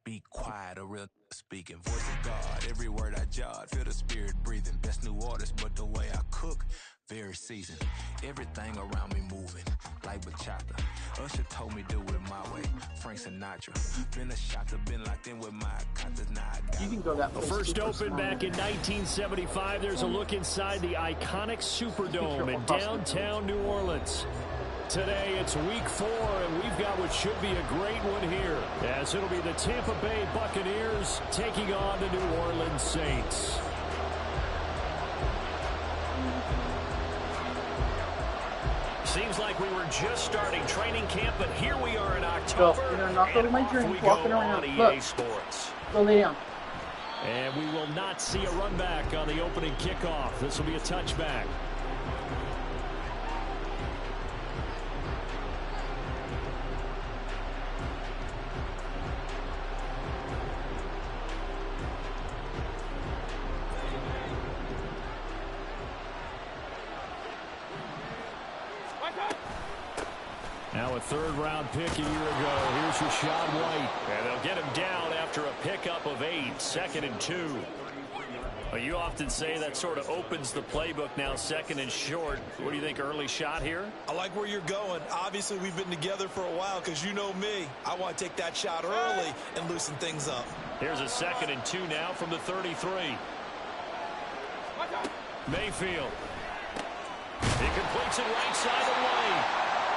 Be quiet, a real speaking. Voice of God, every word I jot. Feel the spirit breathing. Best new artist, but the way I cook, very seasoned. Everything around me moving, like bachata. Usher told me do it my way. Frank Sinatra. Been a shotter, been locked in with my contas. Now I got You can go that The first opened back in 1975. There's a look inside the iconic Superdome in downtown New Orleans. Today, it's week 4, and we've got what should be a great one here, as it'll be the Tampa Bay Buccaneers taking on the New Orleans Saints. Seems like we were just starting training camp, but here we are in October. You're gonna knock over my drink walking around. EA Sports. Go lay down. And we will not see a run back on the opening kickoff. This will be a touchback. Now a third-round pick a year ago. Here's Rashad White. And they'll get him down after a pickup of 8, 2nd and 2. Well, you often say that sort of opens the playbook now, 2nd and short. What do you think, early shot here? I like where you're going. Obviously, we've been together for a while because you know me. I want to take that shot early and loosen things up. Here's a 2nd and 2 now from the 33. Mayfield. He completes it right side of the lane.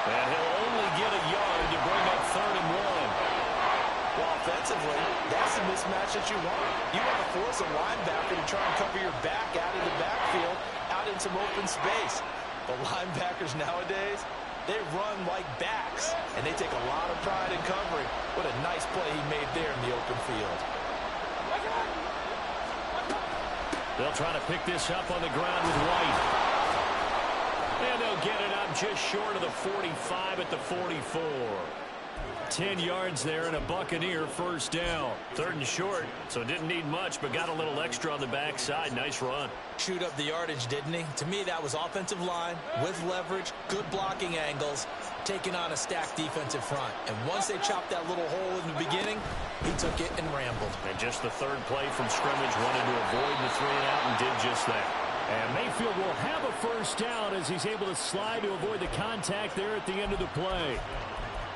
And he'll only get a yard to bring up 3rd and 1. Well, offensively, that's the mismatch that you want. You want to force a linebacker to try and cover your back out of the backfield, out in some open space. But linebackers nowadays, they run like backs, and they take a lot of pride in covering. What a nice play he made there in the open field. They'll try to pick this up on the ground with White. And they'll get it up just short of the 45 at the 44. 10 yards there and a Buccaneer first down. 3rd and short, so didn't need much, but got a little extra on the backside. Nice run. Shoot up the yardage, didn't he? To me, that was offensive line with leverage, good blocking angles, taking on a stacked defensive front. And once they chopped that little hole in the beginning, he took it and rambled. And just the 3rd play from scrimmage, wanted to avoid the 3-and-out and did just that. And Mayfield will have a first down as he's able to slide to avoid the contact there at the end of the play.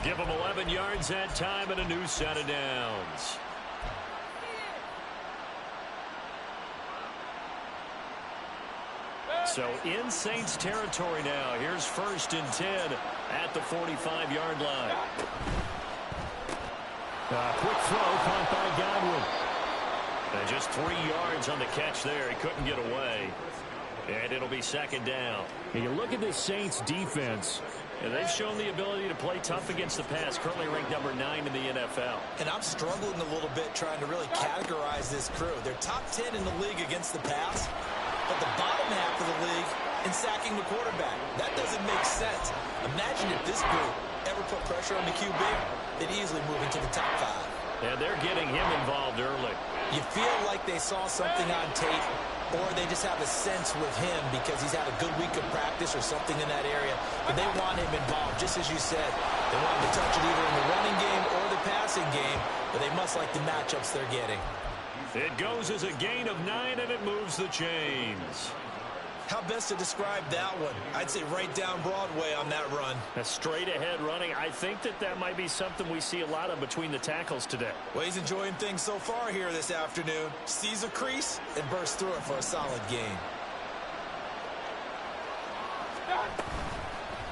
Give him 11 yards that time and a new set of downs. So in Saints territory now. Here's 1st and 10 at the 45-yard line. Quick throw caught by Godwin. And just 3 yards on the catch there. He couldn't get away. And it'll be 2nd down. And you look at this Saints defense, and they've shown the ability to play tough against the pass, currently ranked number 9 in the NFL. And I'm struggling a little bit trying to really categorize this crew. They're top 10 in the league against the pass, but the bottom half of the league in sacking the quarterback. That doesn't make sense. Imagine if this group ever put pressure on the QB, they'd easily move into the top 5. And they're getting him involved early. You feel like they saw something on tape, or they just have a sense with him because he's had a good week of practice or something in that area. But they want him involved, just as you said. They want him to touch it either in the running game or the passing game, but they must like the matchups they're getting. It goes as a gain of 9, and it moves the chains. How best to describe that one? I'd say right down Broadway on that run. A straight-ahead running. I think that might be something we see a lot of between the tackles today. Well, he's enjoying things so far here this afternoon. Sees a crease and bursts through it for a solid gain.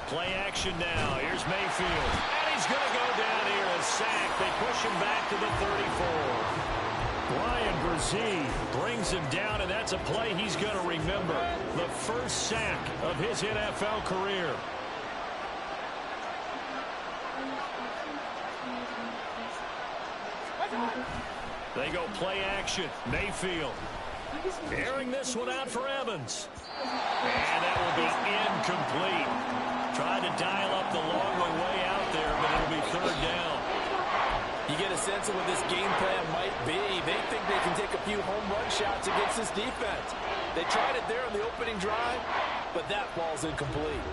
Play action now. Here's Mayfield. And he's going to go down here and sack. They push him back to the 34. Brian Brzee brings him down, and that's a play he's going to remember. The first sack of his NFL career. They go play action. Mayfield airing this one out for Evans. And that will be incomplete. Tried to dial up the long way out there, but it'll be 3rd down. You get a sense of what this game plan might be. They think they can take a few home run shots against this defense. They tried it there on the opening drive, but that ball's incomplete.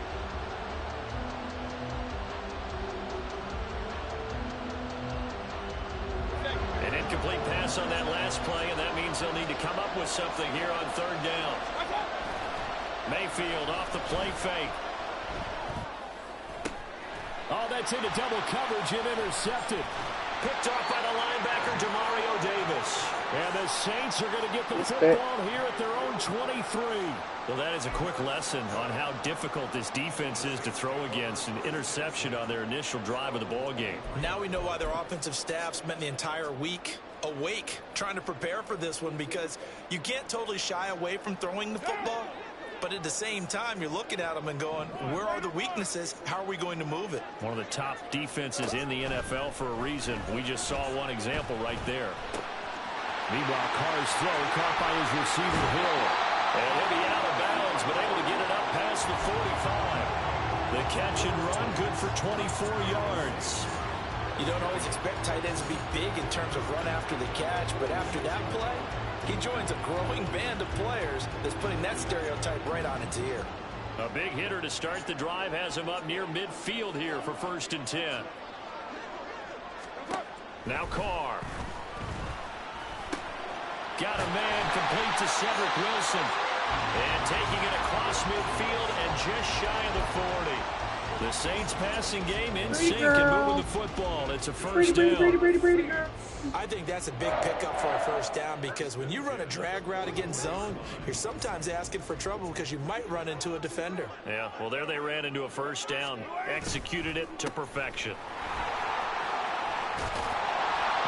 And pass on that last play, and that means they'll need to come up with something here on third down. Mayfield off the play fake. Oh, that's into double coverage and intercepted. Picked off by the linebacker, Demario Davis. And the Saints are going to get the football here at their own 23. Well, that is a quick lesson on how difficult this defense is to throw against. An interception on their initial drive of the ball game. Now we know why their offensive staff spent the entire week awake trying to prepare for this one, because you can't totally shy away from throwing the football. But at the same time, you're looking at them and going, where are the weaknesses? How are we going to move it? One of the top defenses in the NFL for a reason. We just saw one example right there. Meanwhile, Carr's throw caught by his receiver, Hill. And he'll be out of bounds, but able to get it up past the 45. The catch and run, good for 24 yards. You don't always expect tight ends to be big in terms of run after the catch, but after that play, he joins a growing band of players that's putting that stereotype right on its ear. A big hitter to start the drive has him up near midfield here for 1st and 10. Now Carr. Got a man complete to Cedric Wilson. And taking it across midfield and just shy of the 40. The Saints passing game in sync and moving the football. It's a first down. Brady. I think that's a big pickup for a first down, because when you run a drag route against zone, you're sometimes asking for trouble because you might run into a defender. Yeah, well, there they ran into a first down. Executed it to perfection. A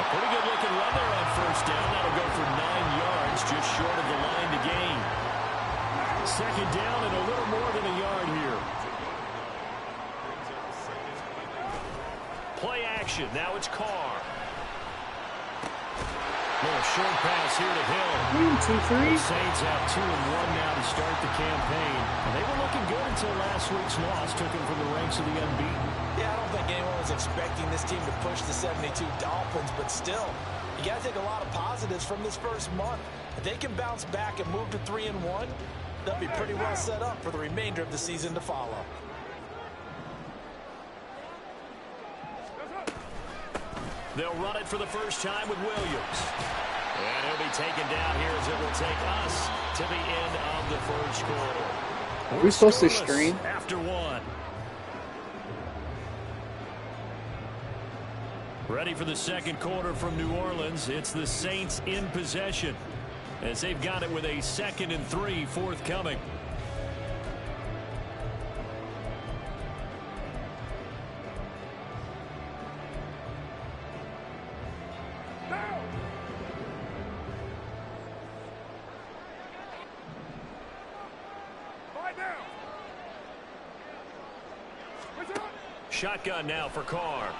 pretty good looking run there on first down. That'll go for 9 yards, just short of the line to gain. Second down and a little more than a yard here. Play action. Now it's Carr. Little short pass here to Hill. 1, 2, 3. The Saints have 2-1 now to start the campaign. And they were looking good until last week's loss took them from the ranks of the unbeaten. Yeah, I don't think anyone was expecting this team to push the 72 Dolphins, but still, you got to take a lot of positives from this first month. If they can bounce back and move to 3-1, they'll be pretty well set up for the remainder of the season to follow. They'll run it for the first time with Williams. And he'll be taken down here as it will take us to the end of the first quarter. Are we supposed to stream? After one. Ready for the second quarter from New Orleans. It's the Saints in possession, as they've got it with a 2nd and 3 forthcoming. Shotgun now for Carr.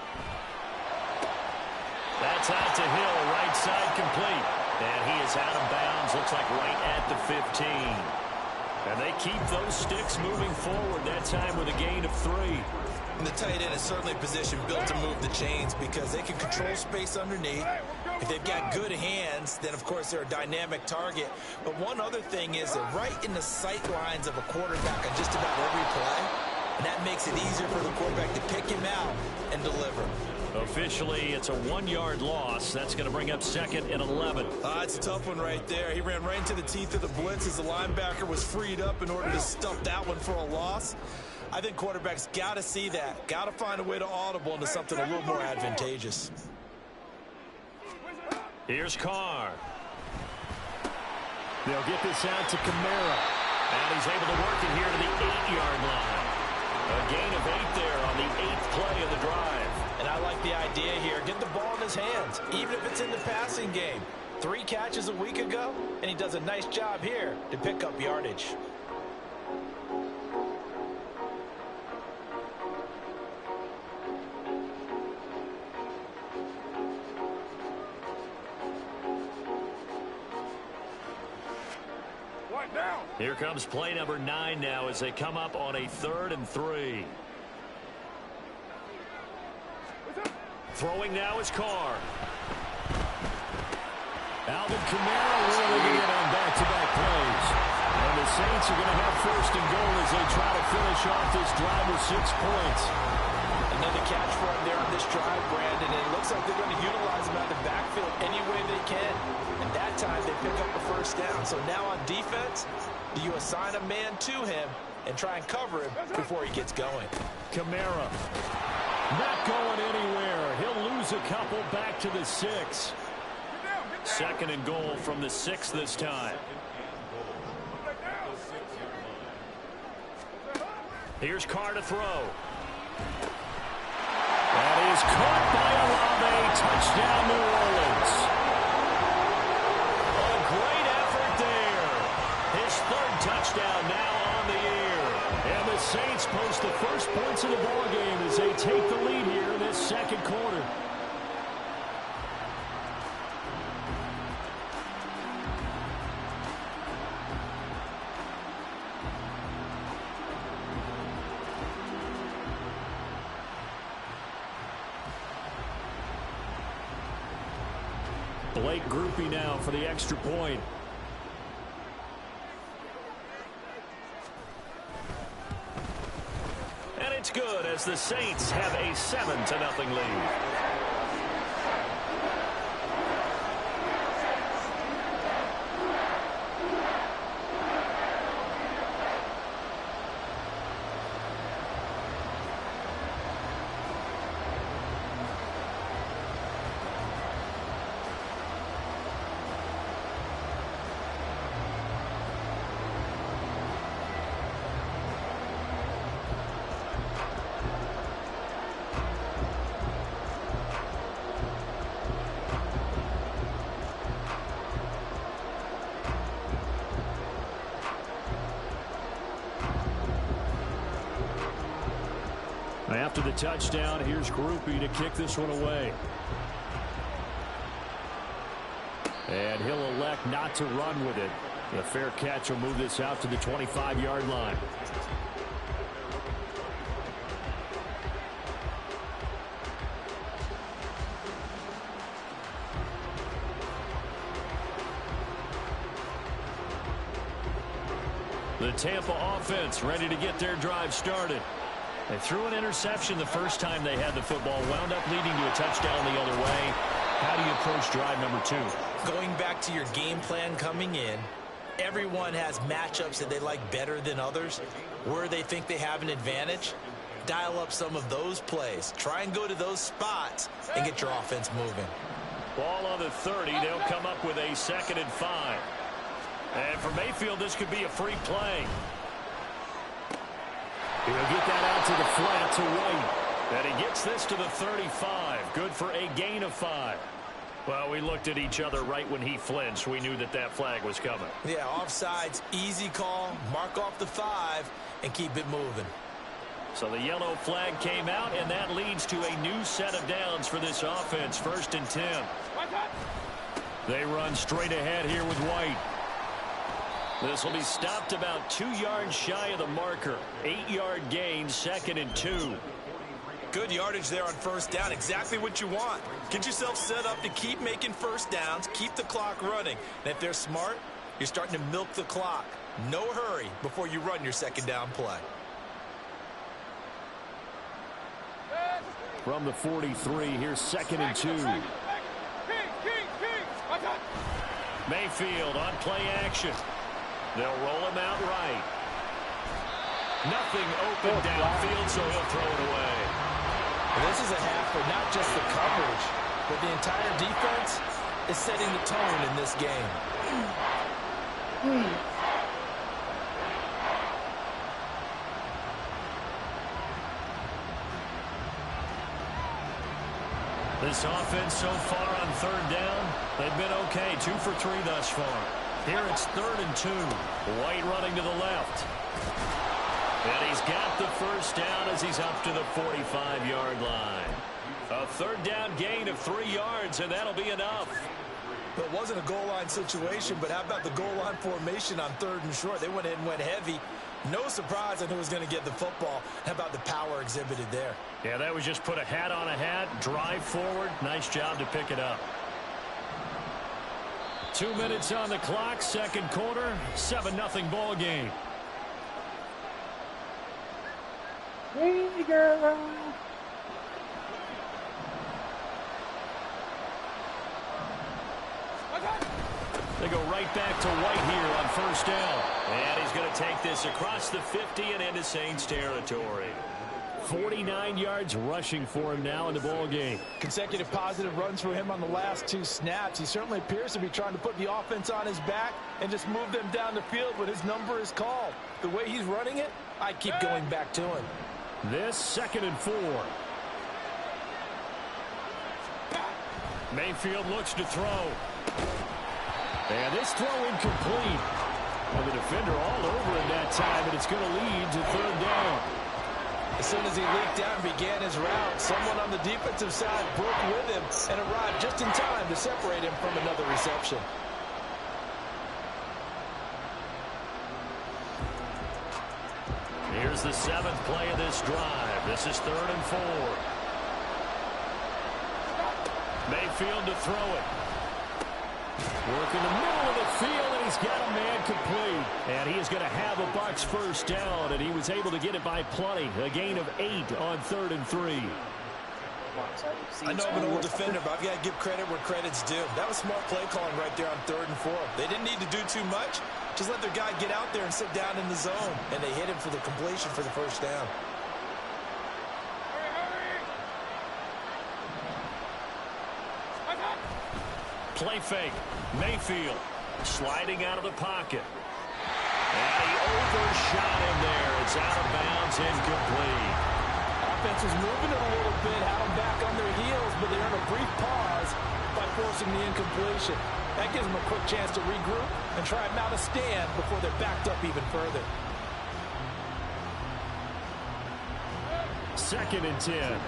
That's out to Hill, right side complete. And he is out of bounds, looks like right at the 15. And they keep those sticks moving forward, that time with a gain of 3. And the tight end is certainly a position built to move the chains, because they can control space underneath. If they've got good hands, then of course they're a dynamic target. But one other thing is they're right in the sight lines of a quarterback on just about every play. And that makes it easier for the quarterback to pick him out and deliver. Officially, it's a 1-yard loss. That's going to bring up 2nd and 11. It's a tough one right there. He ran right into the teeth of the blitz as the linebacker was freed up in order to stuff that one for a loss. I think quarterbacks got to see that. Got to find a way to audible into something a little more advantageous. Here's Carr. They'll get this out to Kamara. And he's able to work it here to the 8-yard line. A gain of 8 there on the 8th play of the drive. And I like the idea here. Get the ball in his hands, even if it's in the passing game. 3 catches a week ago, and he does a nice job here to pick up yardage. Here comes play number 9 now as they come up on a 3rd and 3. Throwing now is Carr. Alvin Kamara rolling in on back-to-back plays. And the Saints are going to have 1st and goal as they try to finish off this drive with 6 points. Another catch for him there on this drive, Brandon, and it looks like they're going to utilize him out of the backfield any way they can. first down. So now on defense, do you assign a man to him and try and cover him before he gets going? Kamara not going anywhere. He'll lose a couple back to the 6. Second and goal from the 6 this time. Here's Carr to throw. That is caught by Olave. Touchdown, New Orleans. A great effort there. His 3rd touchdown now on the year. And the Saints post the first points of the ballgame as they take the lead here in this second quarter. Blake Groupie now for the extra point. And it's good as the Saints have a 7-0 lead. After the touchdown, here's Groupie to kick this one away. And he'll elect not to run with it. A fair catch will move this out to the 25-yard line. The Tampa offense ready to get their drive started. They threw an interception the first time they had the football, wound up leading to a touchdown the other way. How do you approach drive number 2? Going back to your game plan coming in, everyone has matchups that they like better than others. Where they think they have an advantage, dial up some of those plays. Try and go to those spots and get your offense moving. Ball on the 30. They'll come up with a 2nd and 5. And for Mayfield, this could be a free play. He'll get that out to the flat to White. And he gets this to the 35. Good for a gain of 5. Well, we looked at each other right when he flinched. We knew that that flag was coming. Yeah, offsides, easy call. Mark off the 5 and keep it moving. So the yellow flag came out, and that leads to a new set of downs for this offense. 1st and 10. They run straight ahead here with White. This will be stopped about 2 yards shy of the marker. 8-yard gain, 2nd and 2. Good yardage there on 1st down. Exactly what you want. Get yourself set up to keep making 1st downs, keep the clock running. And if they're smart, you're starting to milk the clock. No hurry before you run your 2nd down play. From the 43, here's 2nd and 2. Mayfield on play action. They'll roll him out right. Nothing open downfield, so he'll throw it away. This is a half for not just the coverage, but the entire defense is setting the tone in this game. This offense so far on 3rd down, they've been okay. 2 for 3 thus far. Here it's 3rd and 2. White running to the left. And he's got the 1st down as he's up to the 45-yard line. A 3rd down gain of 3 yards, and that'll be enough. Well, it wasn't a goal line situation, but how about the goal line formation on 3rd and short? They went in and went heavy. No surprise on who was going to get the football. How about the power exhibited there? Yeah, that was just put a hat on a hat, drive forward. Nice job to pick it up. 2 minutes on the clock, 2nd quarter, 7-0 ball game. Hey, girl. They go right back to White here on first down. And he's going to take this across the 50 and into Saints territory. 49 yards rushing for him now in the ball game. Consecutive positive runs for him on the last 2 snaps. He certainly appears to be trying to put the offense on his back and just move them down the field when his number is called. The way he's running it, I keep going back to him. This 2nd and 4. Mayfield looks to throw. And this throw incomplete. And the defender all over him that time, and it's going to lead to 3rd down. As soon as he leaked out and began his route, someone on the defensive side broke with him and arrived just in time to separate him from another reception. Here's the 7th play of this drive. This is 3rd and 4. Mayfield to throw it. Work in the middle of the field, and he's got a man complete. And he is going to have a Bucs first down, and he was able to get it by plenty. A gain of 8 on 3rd and 3. I know I'm an old defender, but I've got to give credit where credit's due. That was smart play calling right there on 3rd and 4. They didn't need to do too much. Just let their guy get out there and sit down in the zone. And they hit him for the completion for the first down. Play fake. Mayfield sliding out of the pocket. And he overshot him there. It's out of bounds, incomplete. Offense was moving it a little bit, had them back on their heels, but they earned a brief pause by forcing the incompletion. That gives them a quick chance to regroup and try and mount a stand before they're backed up even further. 2nd and 10.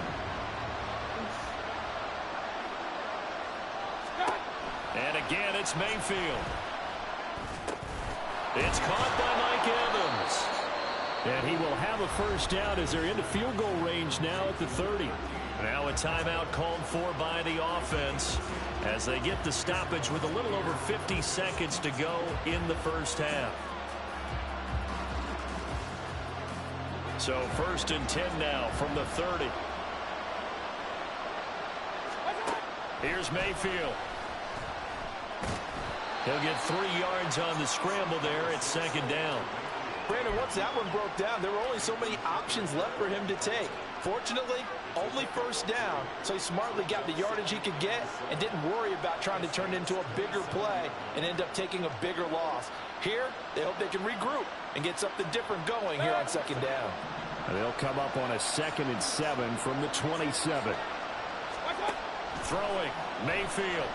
And again, it's Mayfield. It's caught by Mike Evans. And he will have a first down as they're into field goal range now at the 30. Now a timeout called for by the offense as they get the stoppage with a little over 50 seconds to go in the first half. So 1st and 10 now from the 30. Here's Mayfield. He'll get 3 yards on the scramble there at 2nd down. Brandon, once that one broke down, there were only so many options left for him to take. Fortunately, only first down, so he smartly got the yardage he could get and didn't worry about trying to turn it into a bigger play and end up taking a bigger loss. Here, they hope they can regroup and get something different going here on 2nd down. And they'll come up on a 2nd and 7 from the 27. Throwing, Mayfield.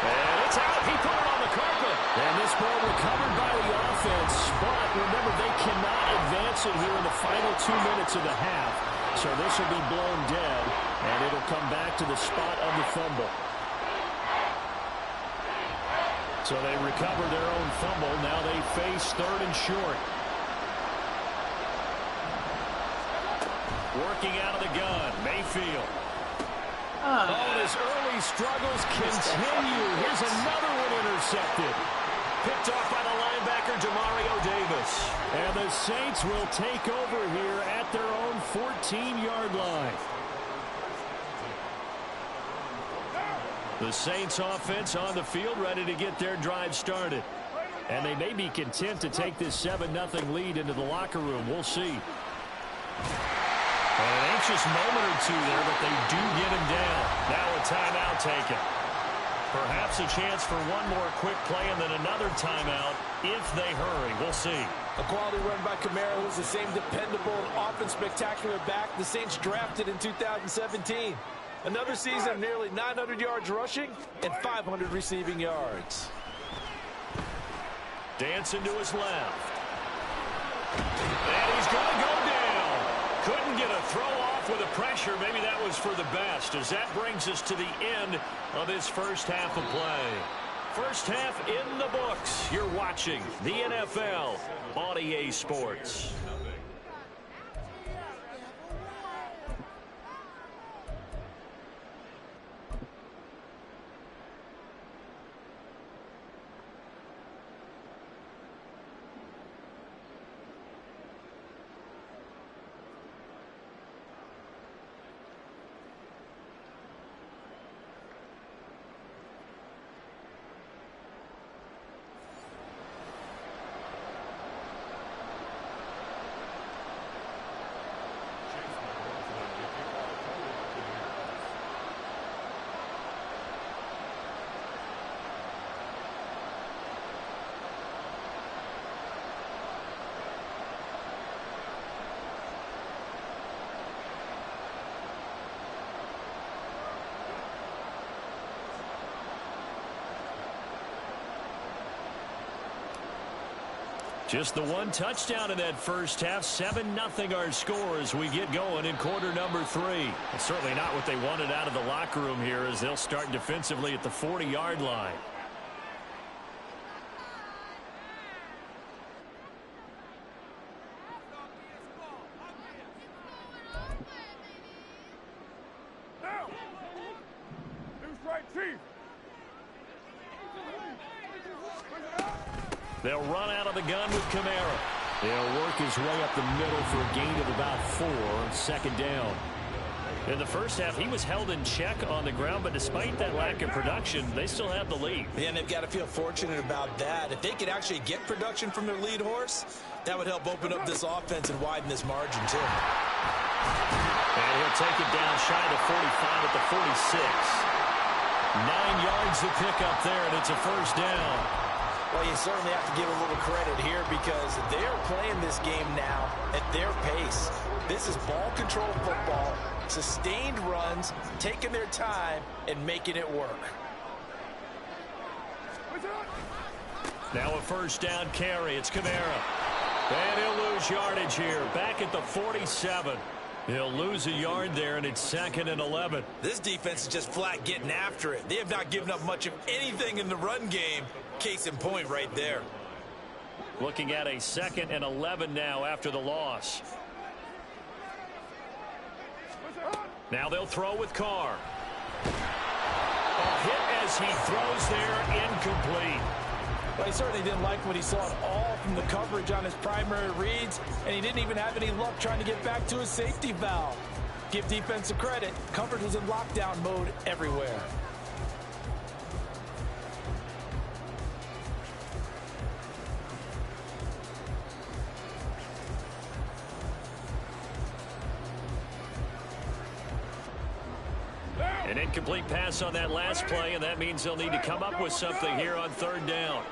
And it's out. He put it on the carpet. And this ball recovered by the offense. But remember, they cannot advance it here in the final 2 minutes of the half. So this will be blown dead. And it'll come back to the spot of the fumble. So they recover their own fumble. Now they face 3rd and short. Working out of the gun, Mayfield. Oh, his early struggles continue. Here's another one intercepted. Picked off by the linebacker, Demario Davis. And the Saints will take over here at their own 14-yard line. The Saints offense on the field ready to get their drive started. And they may be content to take this 7-0 lead into the locker room. We'll see. An anxious moment or two there, but they do get him down. Now a timeout taken. Perhaps a chance for one more quick play and then another timeout if they hurry. We'll see. A quality run by Kamara, who's the same dependable, often spectacular back the Saints drafted in 2017. Another season of nearly 900 yards rushing and 500 receiving yards. Dancing to his left. And he's going to go down. Couldn't get a throw off with the pressure. Maybe that was for the best, as that brings us to the end of this first half of play. First half in the books. You're watching the NFL on EA Sports. Just the one touchdown in that first half. 7-0 our score as we get going in quarter number 3. It's certainly not what they wanted out of the locker room here as they'll start defensively at the 40-yard line. They'll run out of the gun with Kamara. They'll work his way up the middle for a gain of about 4 on second down. In the first half, he was held in check on the ground, but despite that lack of production, they still have the lead. Yeah, and they've got to feel fortunate about that. If they could actually get production from their lead horse, that would help open up this offense and widen this margin, too. And he'll take it down shy of the 45 at the 46. 9 yards to pick up there, and it's a first down. Well, you certainly have to give a little credit here because they're playing this game now at their pace. This is ball control football, sustained runs, taking their time, and making it work. Now a first down carry. It's Kamara. And he'll lose yardage here. Back at the 47. He'll lose a yard there, and it's 2nd and 11. This defense is just flat getting after it. They have not given up much of anything in the run game. Case in point right there. Looking at a 2nd and 11 now after the loss. Now they'll throw with Carr. A hit as he throws there, incomplete. Well, he certainly didn't like what he saw at all from the coverage on his primary reads, and he didn't even have any luck trying to get back to his safety valve. Give defense a credit. Coverage was in lockdown mode everywhere. An incomplete pass on that last play, and that means they'll need to come up with something here on 3rd down.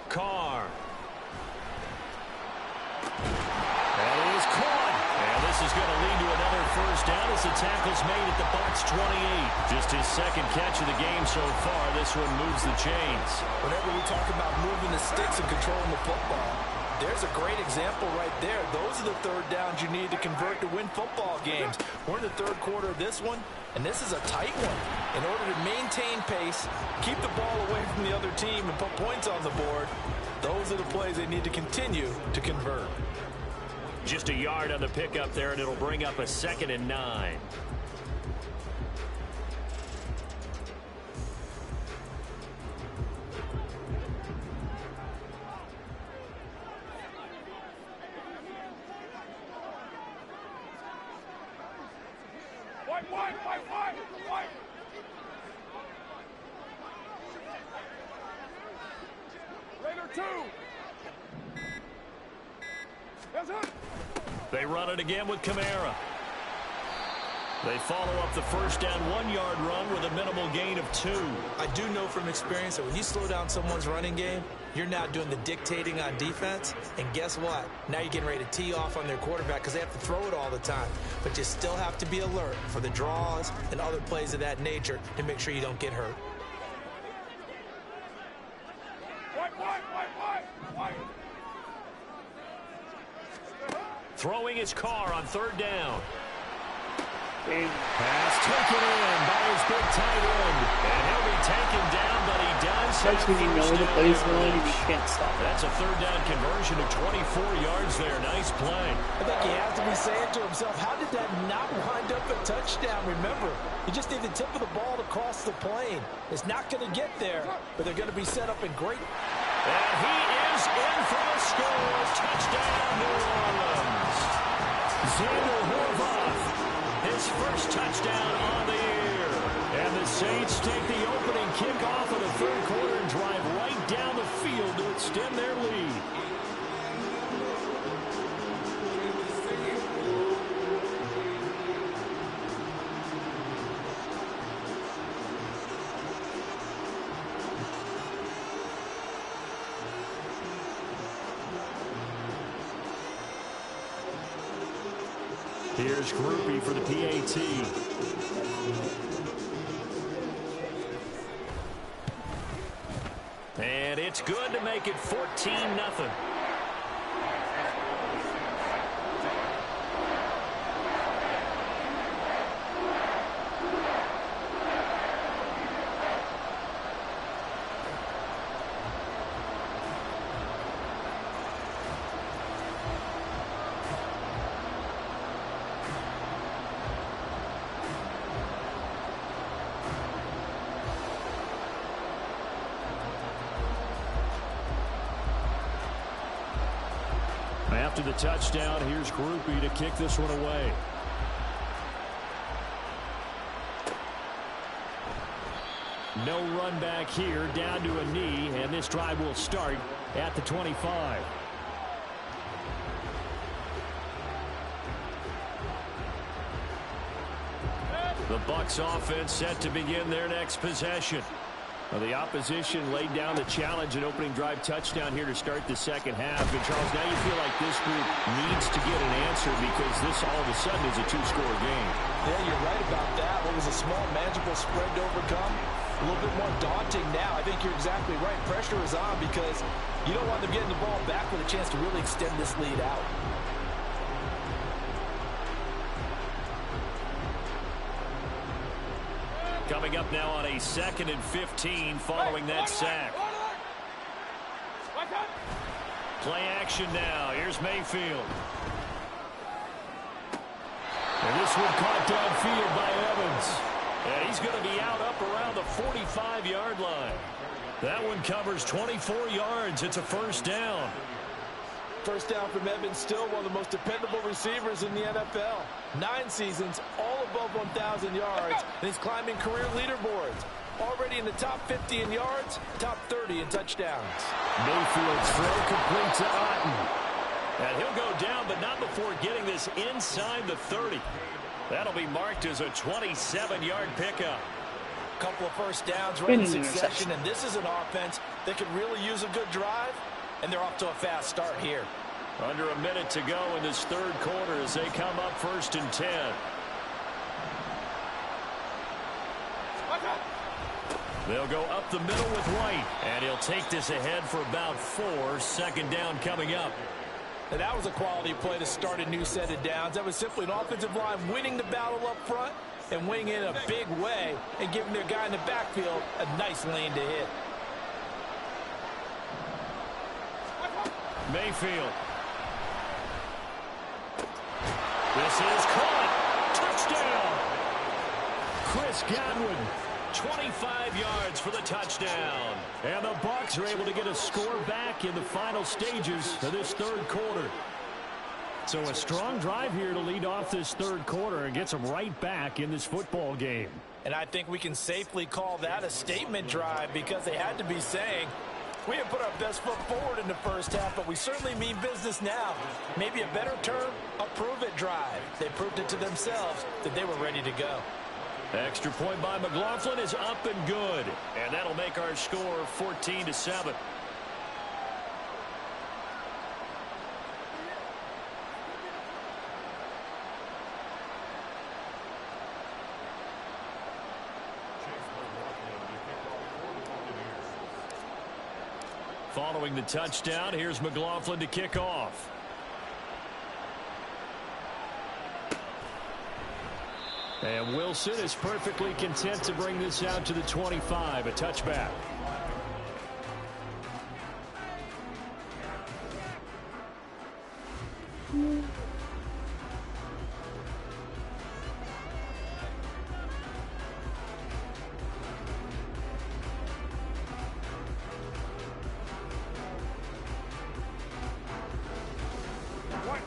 Carr. That is caught. And this is going to lead to another first down as the tackle's made at the box 28. Just his 2nd catch of the game so far. This one moves the chains. Whenever we talk about moving the sticks and controlling the football, there's a great example right there. Those are the 3rd downs you need to convert to win football games. We're in the 3rd quarter of this one, and this is a tight one. In order to maintain pace, keep the ball away from the other team, and put points on the board, those are the plays they need to continue to convert. Just a yard on the pickup there, and it'll bring up a 2nd and 9. They run it again with Kamara. They follow up the first down 1-yard run with a minimal gain of 2. I do know from experience that when you slow down someone's running game, you're now doing the dictating on defense. And guess what? Now you're getting ready to tee off on their quarterback because they have to throw it all the time. But you still have to be alert for the draws and other plays of that nature to make sure you don't get hurt. Throwing his Carr on 3rd down. Pass taken in by his big tight end. And he'll be taken down, but he does. That's when you know the play's going and you can't stop it. That's a 3rd down conversion of 24 yards there. Nice play. I think he has to be saying to himself, how did that not wind up a touchdown? Remember, you just need the tip of the ball to cross the plane. It's not going to get there, but they're going to be set up in great. And he is in for the score. Touchdown, New Orleans. Xander Horvath, his first touchdown on the year. And the Saints take the opening kickoff of the 3rd quarter and drive right down the field to extend their lead. Here's Groupie for the PAT. It's good to make it 14-0. After the touchdown, here's Groupie to kick this one away. No run back here, down to a knee, and this drive will start at the 25. The Bucs offense set to begin their next possession. Well, the opposition laid down the challenge, an opening drive touchdown here to start the second half. And, Charles, now you feel like this group needs to get an answer because this all of a sudden is a two-score game. Yeah, you're right about that. What was a small, manageable spread to overcome? A little bit more daunting now. I think you're exactly right. Pressure is on because you don't want them getting the ball back with a chance to really extend this lead out. Coming up now on a 2nd and 15 following that sack. Play action now. Here's Mayfield. And this one caught downfield by Evans. And he's going to be out up around the 45-yard line. That one covers 24 yards. It's a first down. First down from Evans, still one of the most dependable receivers in the NFL. 9 seasons, all above 1,000 yards, and he's climbing career leaderboards. Already in the top 50 in yards, top 30 in touchdowns. Mayfield's throw complete to Otten. And he'll go down, but not before getting this inside the 30. That'll be marked as a 27-yard pickup. Couple of first downs right in succession, and this is an offense that could really use a good drive. And they're off to a fast start here. Under a minute to go in this third quarter as they come up 1st and 10. They'll go up the middle with White. And he'll take this ahead for about 4. 2nd down coming up. And that was a quality play to start a new set of downs. That was simply an offensive line winning the battle up front and winning in a big way and giving their guy in the backfield a nice lane to hit. Mayfield. This is caught. Touchdown. Chris Godwin, 25 yards for the touchdown. And the Bucs are able to get a score back in the final stages of this third quarter. So a strong drive here to lead off this third quarter and gets them right back in this football game. And I think we can safely call that a statement drive because they had to be saying, we didn't put our best foot forward in the first half, but we certainly mean business now. Maybe a better term, a prove-it drive. They proved it to themselves that they were ready to go. Extra point by McLaughlin is up and good. And that'll make our score 14-7. Following the touchdown, here's McLaughlin to kick off. And Wilson is perfectly content to bring this out to the 25, a touchback.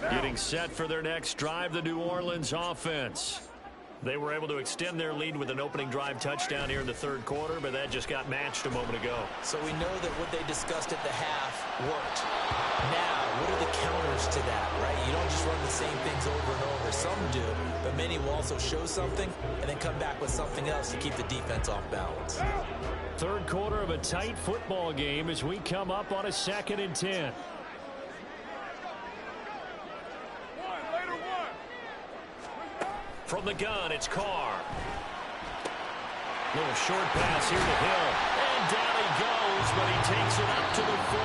Getting set for their next drive, the New Orleans offense. They were able to extend their lead with an opening drive touchdown here in the third quarter, but that just got matched a moment ago. So we know that what they discussed at the half worked. Now, what are the counters to that, right? You don't just run the same things over and over. Some do, but many will also show something and then come back with something else to keep the defense off balance. Third quarter of a tight football game as we come up on a 2nd and 10. From the gun, it's Carr. Little short pass here to Hill. And down he goes goes, but he takes it up to the 40.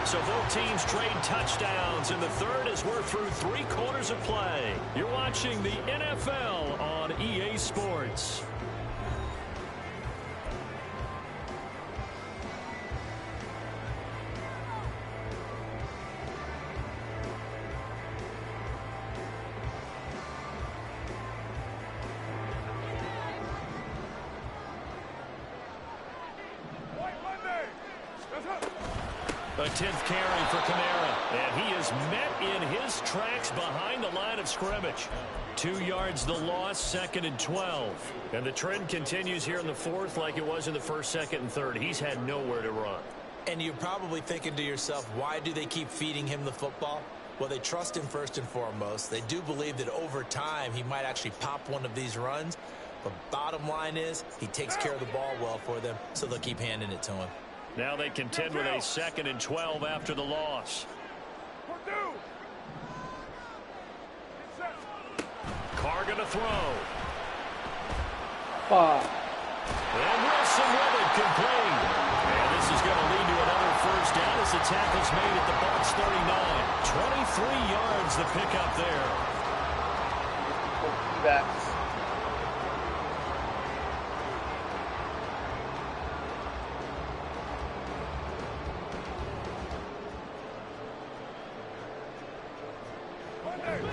So both teams trade touchdowns in the third as we're through 3 quarters of play. You're watching the NFL on EA Sports. A 10th carry for Kamara, and he is met in his tracks behind the line of scrimmage. 2 yards the loss, 2nd and 12. And the trend continues here in the fourth like it was in the first, second, and third. He's had nowhere to run. And you're probably thinking to yourself, why do they keep feeding him the football? Well, they trust him first and foremost. They do believe that over time he might actually pop one of these runs. But bottom line is he takes care of the ball well for them, so they'll keep handing it to him. Now they contend with a 2nd and 12 after the loss. Carr going to throw. And Wilson with it, complete. And this is going to lead to another first down as the tackle's made at the Bucs 39. 23 yards the pickup there. Backs.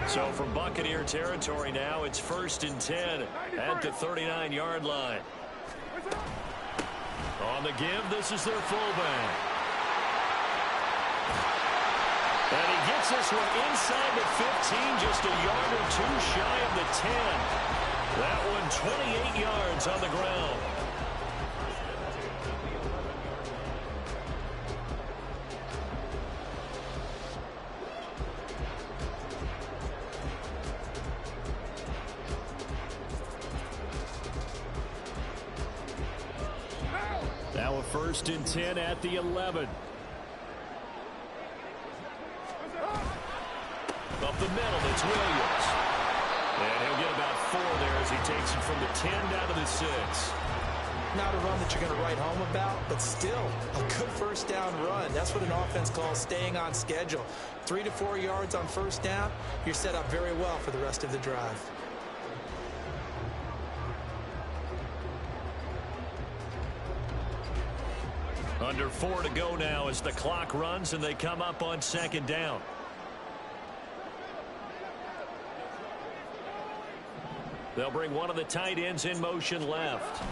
So from Buccaneer territory now, it's 1st and 10 at the 39-yard line. On the give, this is their fullback. And he gets this one inside the 15, just a yard or 2 shy of the 10. That one 28 yards on the ground. Now a 1st and 10 at the 11. Up the middle, it's Williams. And he'll get about 4 there as he takes it from the 10 down to the 6. Not a run that you're going to write home about, but still a good first down run. That's what an offense calls staying on schedule. 3 to 4 yards on first down, you're set up very well for the rest of the drive. Under 4 to go now as the clock runs and they come up on 2nd down. They'll bring one of the tight ends in motion left.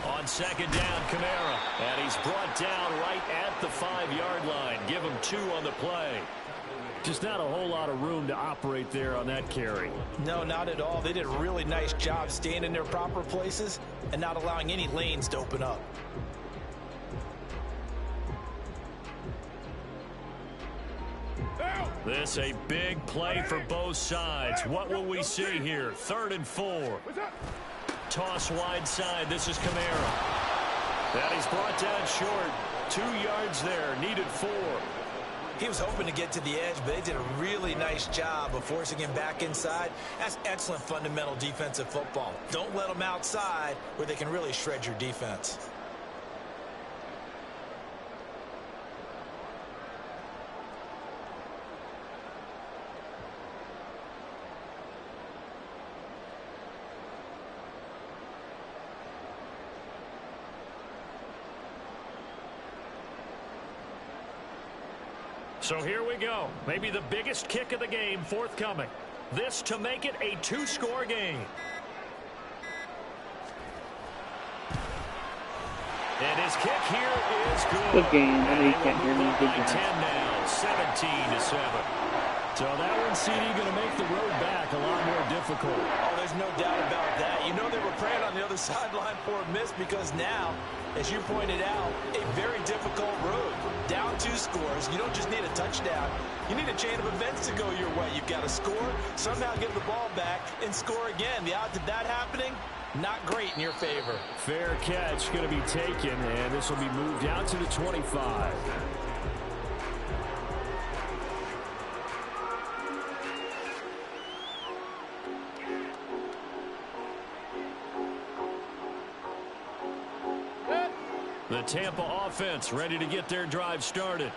On 2nd down, Kamara. And he's brought down right at the 5-yard line. Give him 2 on the play. Just not a whole lot of room to operate there on that carry. No, not at all. They did a really nice job staying in their proper places and not allowing any lanes to open up. This a big play for both sides. What will we see here? 3rd and 4. Toss wide side. This is Kamara. And he's brought down short. 2 yards there. Needed 4. He was hoping to get to the edge, but they did a really nice job of forcing him back inside. That's excellent fundamental defensive football. Don't let them outside where they can really shred your defense. So here we go. Maybe the biggest kick of the game forthcoming. This to make it a 2-score game. And his kick here is good. Good game. I know you can't hear me. Good By 10 game. now, 17-7. So that one, CD, going to make the road back a lot more difficult. Oh, there's no doubt about that. You know they were praying on the other sideline for a miss because now, as you pointed out, a very difficult road. Down 2 scores. You don't just need a touchdown. You need a chain of events to go your way. You've got to score, somehow give the ball back, and score again. The odds of that happening, not great in your favor. Fair catch going to be taken, and this will be moved out to the 25. The Tampa offense ready to get their drive started.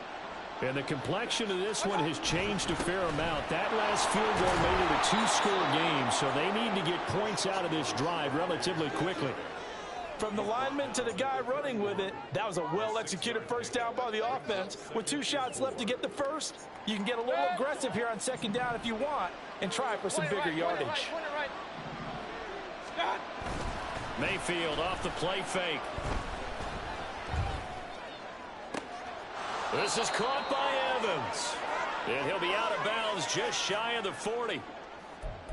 And the complexion of this one has changed a fair amount. That last field goal made it a two-score game, so they need to get points out of this drive relatively quickly. From the lineman to the guy running with it, that was a well-executed first down by the offense. With 2 shots left to get the first, you can get a little aggressive here on second down if you want and try for some bigger yardage. Mayfield off the play fake. This is caught by Evans. And he'll be out of bounds just shy of the 40.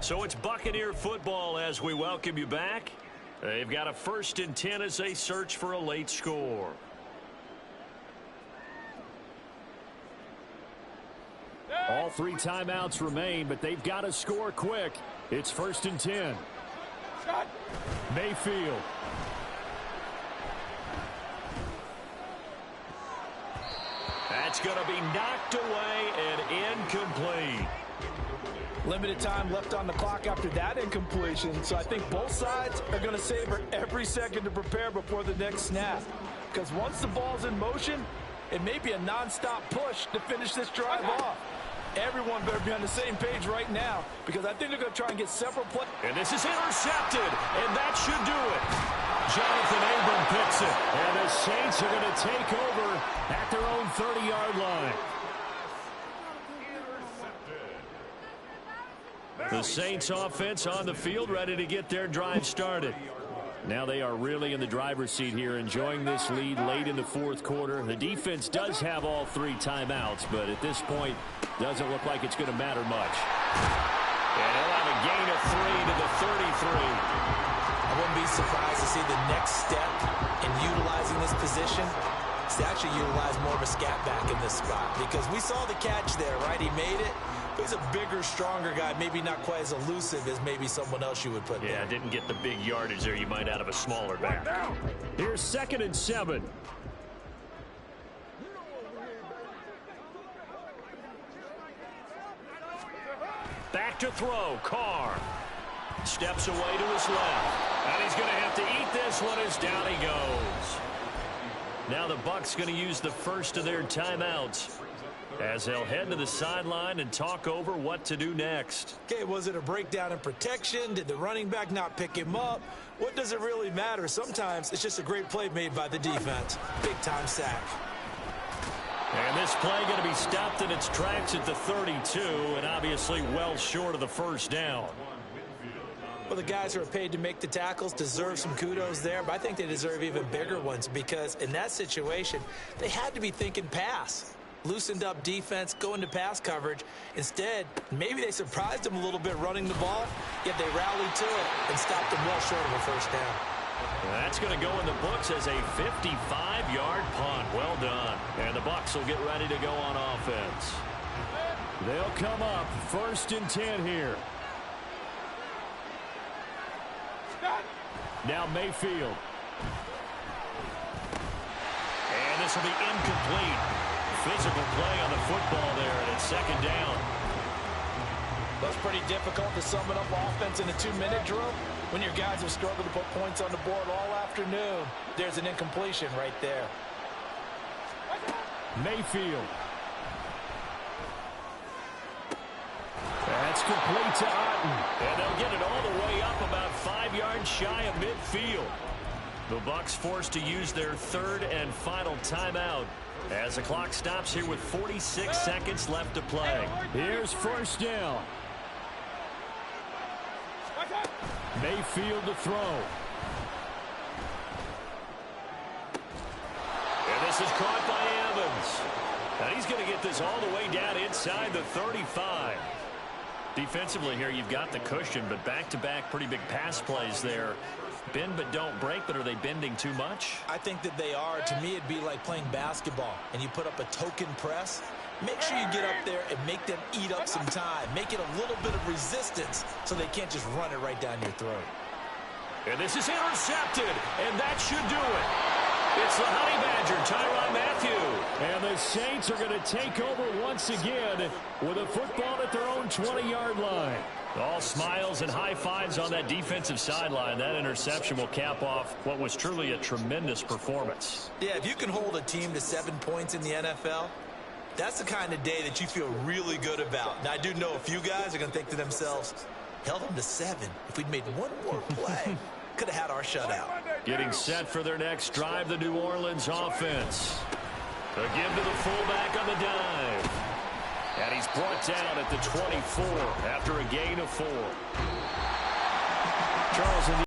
So it's Buccaneer football as we welcome you back. They've got a 1st and 10 as they search for a late score. All 3 timeouts remain, but they've got to score quick. It's 1st and 10. Mayfield. That's going to be knocked away and incomplete. Limited time left on the clock after that incompletion, so I think both sides are going to savor every second to prepare before the next snap. Because once the ball's in motion, it may be a non-stop push to finish this drive off. Everyone better be on the same page right now, because I think they're going to try and get several plays. And this is intercepted, and that should do it. Jonathan Abram picks it, and the Saints are going to take over at their own 30-yard line. The Saints offense on the field ready to get their drive started. Now they are really in the driver's seat here, enjoying this lead late in the 4th quarter. The defense does have all 3 timeouts, but at this point, doesn't look like it's going to matter much. And he'll have a gain of 3 to the 33. I wouldn't be surprised to see the next step in utilizing this position is to actually utilize more of a scat back in this spot, because we saw the catch there, right? He made it. He's a bigger, stronger guy, maybe not quite as elusive as maybe someone else you would put there. Yeah, didn't get the big yardage there you might out of a smaller back. Here's 2nd and 7. Back to throw, Carr. Steps away to his left. And he's going to have to eat this one as down he goes. Now the Bucs going to use the first of their timeouts, as they'll head to the sideline and talk over what to do next. Okay, was it a breakdown in protection? Did the running back not pick him up? What does it really matter? Sometimes it's just a great play made by the defense. Big-time sack. And this play going to be stopped in its tracks at the 32, and obviously well short of the first down. Well, the guys who are paid to make the tackles deserve some kudos there, but I think they deserve even bigger ones, because in that situation, they had to be thinking pass. Loosened up defense, going to pass coverage. Instead, maybe they surprised them a little bit running the ball, yet they rallied to it and stopped them well short of a first down. That's going to go in the books as a 55-yard punt. Well done. And the Bucs will get ready to go on offense. They'll come up 1st and 10 here. Now Mayfield. And this will be incomplete. Physical play on the football there, and it's 2nd down. That's pretty difficult to sum it up offense in a 2-minute drill when your guys have struggled to put points on the board all afternoon. There's an incompletion right there. Mayfield. That's complete to Otten. And they'll get it all the way up about 5 yards shy of midfield. The Bucs forced to use their 3rd and final timeout as the clock stops here with 46 seconds left to play. Here's 1st down. Mayfield to throw. And this is caught by Evans. And he's going to get this all the way down inside the 35. Defensively here, you've got the cushion, but back-to-back pretty big pass plays there. Bend but don't break, but are they bending too much? I think that they are. To me, it'd be like playing basketball, and you put up a token press. Make sure you get up there and make them eat up some time. Make it a little bit of resistance so they can't just run it right down your throat. And this is intercepted, and that should do it. It's the Honey Badger, Tyrann Mathieu. And the Saints are going to take over once again with a football at their own 20-yard line. All smiles and high fives on that defensive sideline. That interception will cap off what was truly a tremendous performance. Yeah, if you can hold a team to 7 points in the NFL, that's the kind of day that you feel really good about. Now, I do know a few guys are going to think to themselves, held them to 7. If we'd made one more play, could have had our shutout. Getting set for their next drive, the New Orleans offense. A give to the fullback on the dive. And he's brought down at the 24 after a gain of 4. Charles, in the